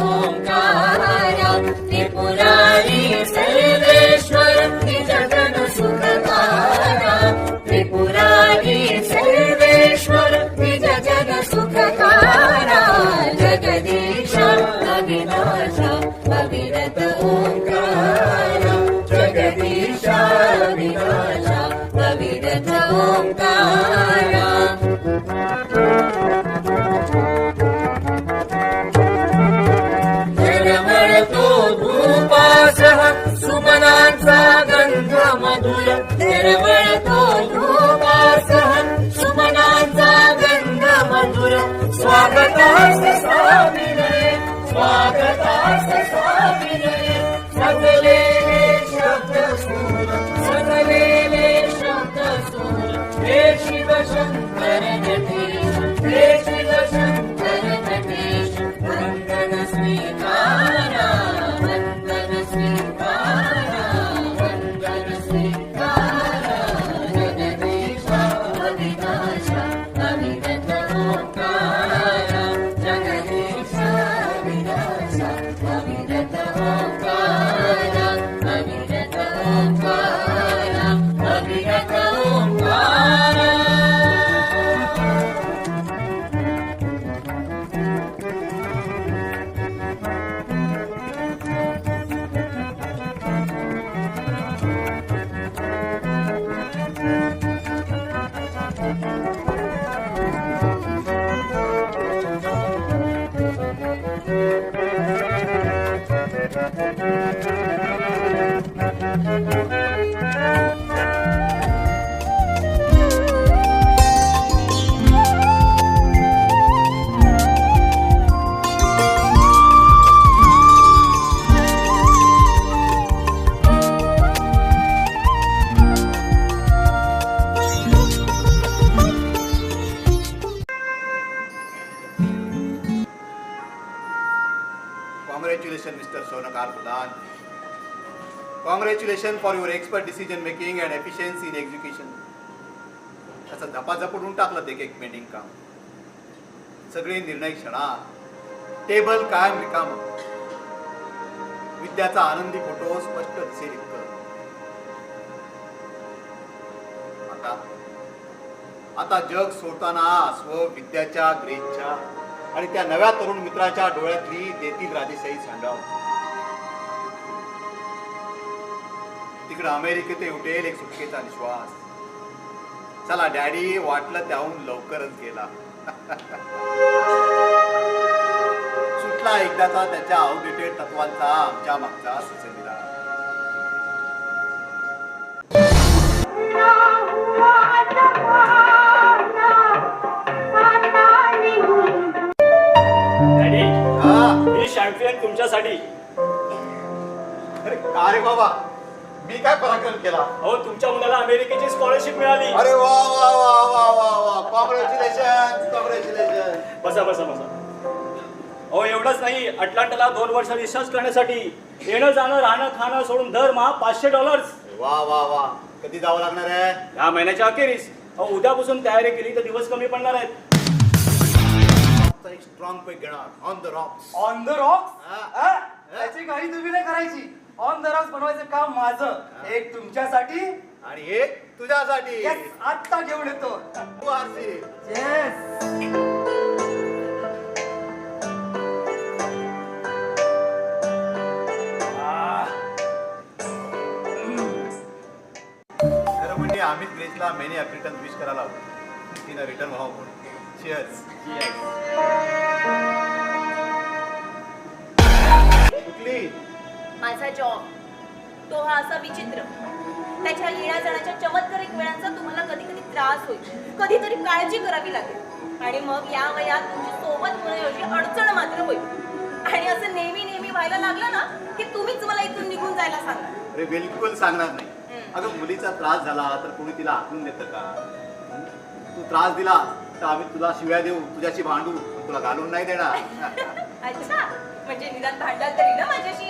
ओंकारा त्रिपुरारी सर्वेश्वर निजगण सुखकारा त्रिपुरारी सर्वेश्वर निजगण सुखकारा जगदीश अविनाश अविरत ओंकारा जगदीश अविनाश अविरत ओंकारा झळमळतो धूपासह सुमनांचा गंध मधुर झळमळतो धूपासह सुमनांचा गंध मधुर स्वागतास स्वामिने स्वागतास स्वामिने सजलेले शब्द सूर सजलेले शब्द सूर हे शिवशंकर नटेश हे शिवशंकर नटेश वंदन स्वीकारा वंदन स्वीकारा वंदन स्वीकारा जगदीश अविनाश अविरत ओंकारा जगदीश अविनाश अविरत ओंकारा अविरत ओंकारा अविरत Omkara Congratulations, Mr. Sonakar Pradhan. Congratulations for your expert decision making and efficiency in execution. असं झपाझपडून टाकलं ते एक पेंडिंग काम. सगळे निर्णय क्षणात टेबल कायम रिकाम. विद्याचा आनंदी फोटो स्पष्ट दिसेल इतकं. आता जग सोडताना स्व विद्याच्या ग्रेसच्या आणि त्या नव्या तरुण मित्राच्या डोळ्यातली देतील राजेशाही सांगाव. तिकडे अमेरिकेत उठेल एक सुटकेचा निश्वास. चला डॅडी वाटलं त्याहून लवकरच गेला. सुटला एकदाचा त्याच्या आउटडेटेड तत्वांचा आमच्या मागचा ससेमिरा. चॅम्पियन तुमच्यासाठी. अरे का रे बाबा, मी काय पराक्रम केला? हो, तुमच्या मुलाला अमेरिकेची स्कॉलरशिप मिळाली. अरे वा वा वा वा वा वा, कॉंग्रॅच्युलेशन कॉंग्रॅच्युलेशन. बसा बसा बसा. हो, एवढंच नाही, अटलांटाला 2 वर्ष रिसर्च करण्यासाठी येणं जाणं राहणं खाणं सोडून दरमहा $500. वा वा वा. कधी जावं लागणार आहे? या महिन्याच्या अखेरीस. अहो, उद्यापासून तयारी केली तर दिवस कमी पडणार आहेत. एक स्ट्रॉंग पैक घेणार. On the Roxx. On the Roxx? त्याची काही तुम्ही नाही करायची. ऑन द रॉक्स बनवायचं काम माझं. एक तुमच्यासाठी आणि एक तुझ्यासाठी. आत्ता घेऊन येतो. तू आरसी. खरं म्हणजे आम्हीच ग्रेसला मेनी अफ्रिकन विश करायला हवं. तिनं रिटर्न व्हावं म्हणून. Cheers. कुठली? माझा जॉब तो हा असा विचित्र. त्याच्या येण्या जाण्याच्या चमत्कारिक वेळांचा तुम्हाला कधी कधी त्रास होईल, कधीतरी काळजी करावी लागेल. आणि मग या वयात तुमची सोबत होण्याऐवजी अडचण मात्र होईल. आणि असं नेहमी नेहमी व्हायला लागलं ना की तुम्हीच मला इथून निघून जायला सांगा. अरे बिलकुल सांगणार नाही. अगं मुलीचा त्रास झाला तर कोणी तिला आखून देतं का? तू त्रास दिला तर आम्ही तुला शिव्या देऊ, तुझ्याशी भांडू, तुला घालून नाही देणार. अच्छा, म्हणजे निदान भांडाल तरी ना माझ्याशी,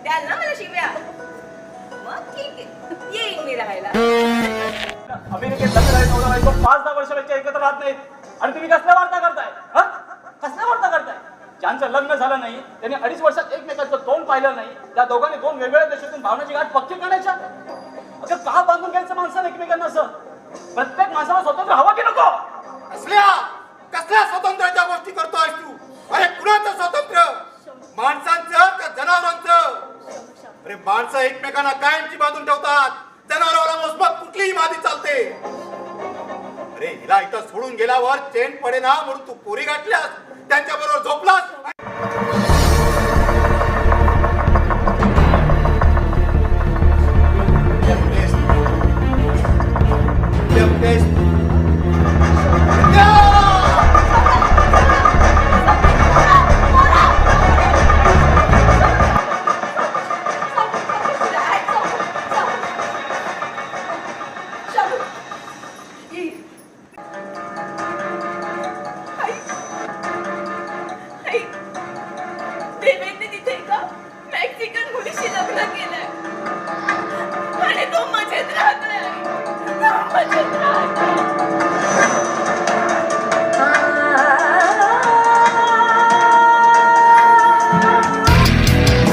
द्याल ना मला शिव्या. मग ठीक आहे, येईन मी राहायला. अमेरिकेत लग्न आहे, नवरा बायको 5-10 वर्षापेक्षा एकत्र राहत नाहीत आणि तुम्ही कसल्या वार्ता करताय? कसल्या वार्ता करताय? ज्यांचं लग्न झालं नाही त्यांनी 2.5 वर्षात एकमेकांचं तोंड पाहिलं नाही, त्या दोघांनी 2 वेगवेगळ्या देशातून भावनाची गाठ पक्की करायच्या. अगं का बांधून घ्यायचं माणसानं एकमेकांना असं? प्रत्येक माणसाला स्वतंत्र हवं की नको? कसल्या स्वातंत्र्याच्या गोष्टी करतोय तू? अरे कुणाचं स्वातंत्र्य? माणसांचं का जनावरांचं? अरे माणसं एकमेकांना कायमची बांधून ठेवतात, जनावराला मोसमात कुठलीही मादी चालते. अरे हिला इथं सोडून गेल्यावर चेन पडेना म्हणून तू पोरी गाठल्यास, त्यांच्या बरोबर झोपलास. देवेंद्र तिथे एका मेक्सिकन मुलीशी लग्न केलंय आणि तो मजेत राहतोय. मजेत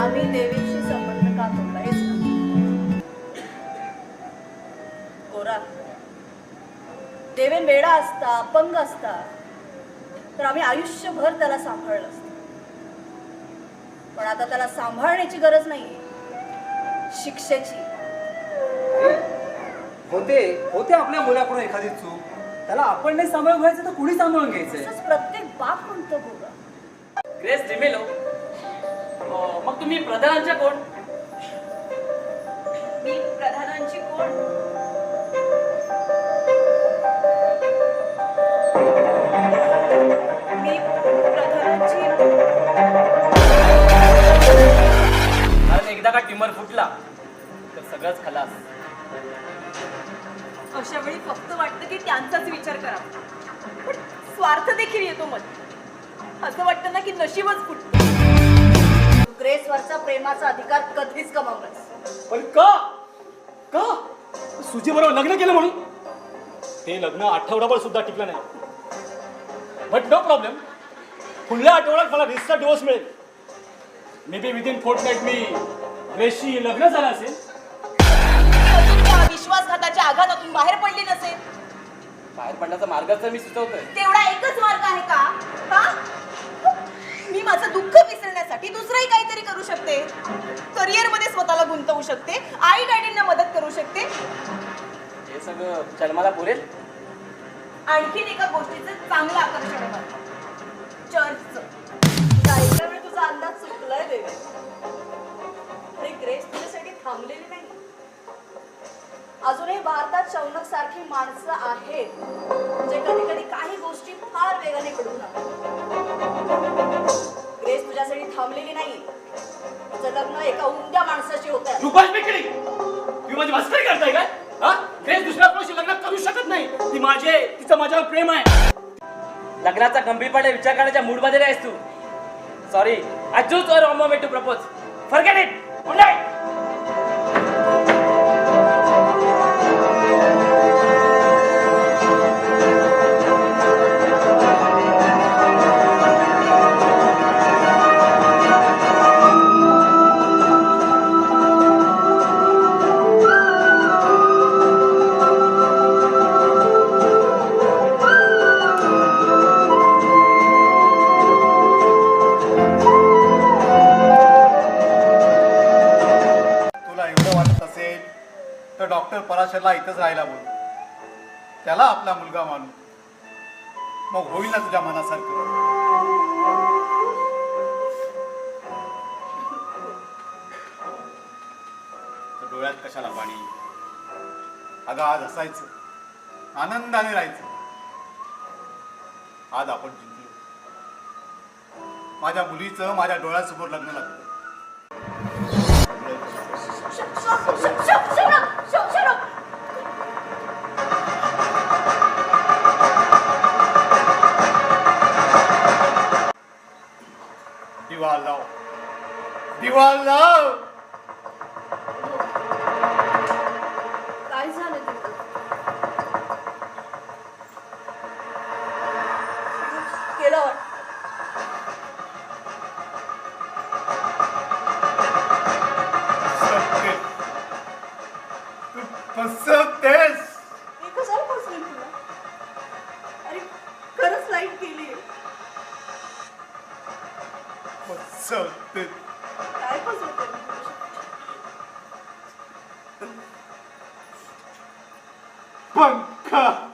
आम्ही देवीशी संबंध का तोडला हेच ना. गोरा, देवेन वेडा असता, अपंग असता तर आम्ही आयुष्यभर त्याला सांभाळलं असतं. पण आता त्याला सांभाळण्याची गरज नाही, शिक्षेची. होते आपल्या मुलाकडून एखादी चूक, त्याला आपण नाही सांभाळून घ्यायचं तर कुणी सांभाळून घ्यायचंय? तसंच प्रत्येक बाप म्हणतो गोरा. ग्रेस डिमेलो, मग तुम्ही प्रधानांच्या कोण? मी प्रधानांची कोण? मी प्रधानांची कारण एकदा का टिमर फुटला तर सगळंच खलास. अशा वेळी फक्त वाटतं की त्यांचाच विचार करा, पण स्वार्थ देखील येतो मध्ये. असं वाटतं ना की नशीबच फुटतं. ग्रेसवरचा प्रेमाचा अधिकार कधीच गमावलास. पण का का सुजी बरोबर लग्न केलं म्हणून? ते लग्न आठवडाभर सुद्धा टिकलं नाही. बट नो प्रॉब्लेम, पुढल्या आठवड्यात मला रिस्कचा डिवोर्स मिळेल. मे बी विदिन फोर्टनाईट मी ग्रेसशी लग्न झालं असेल. अजून त्या विश्वासघाताच्या आघातातून बाहेर पडली नसेल. बाहेर पडण्याचा मार्गच मी सुचवतोय. तेवढा एकच मार्ग आहे का? हा? मी माझं दुःख विसरण्यासाठी दुसरंही काहीतरी करू शकते. करिअर मध्ये स्वतःला गुंतवू शकते, आई डॅडींना मदत करू शकते. हे सगळं जन्माला पुरेल? आणखीन एका गोष्टीचं चांगलं आकर्षण आहे मला, चर्चचं. जायच्या वेळी तुझा अंदाज चुकलाय देवे. आणि ग्रेस तुझ्यासाठी थांबलेली नाही. अजूनही भारतात शौनक सारखी माणसं आहेत जे कधी कधी काही गोष्टी फार वेगाने घडवून आणतात. ग्रेस तुझ्यासाठी थांबलेली नाही. तुझं लग्न एका उमद्या माणसाशी होत आहे. रुपाश बेकरी, तुम्ही माझी मस्करी करताय काय? हा? ग्रेस दुसऱ्या कोणाशी लग्न करू शकत नाही. तिचं माझ्यावर प्रेम आहे. लग्नाचा गंभीरपणे विचार करण्याच्या मूडमध्ये आहेस तू. Sorry, I choose a wrong moment to propose. Forget it. Good night. Doctor पराशरला इथंच राहायला बोल, त्याला आपला मुलगा मानू, मग होईल ना तुझ्या मनासारखं. डोळ्यात कशाला पाणी? अगं आज हसायचं, आनंदाने राहायचं. आज आपण जिंकलो. माझ्या मुलीचं माझ्या डोळ्यासमोर लग्न लागलं. दिवा लाव, दिवा लाव. काय झालं तुला? केलं खरंच लाईट गेली. काय फसवते? पंखा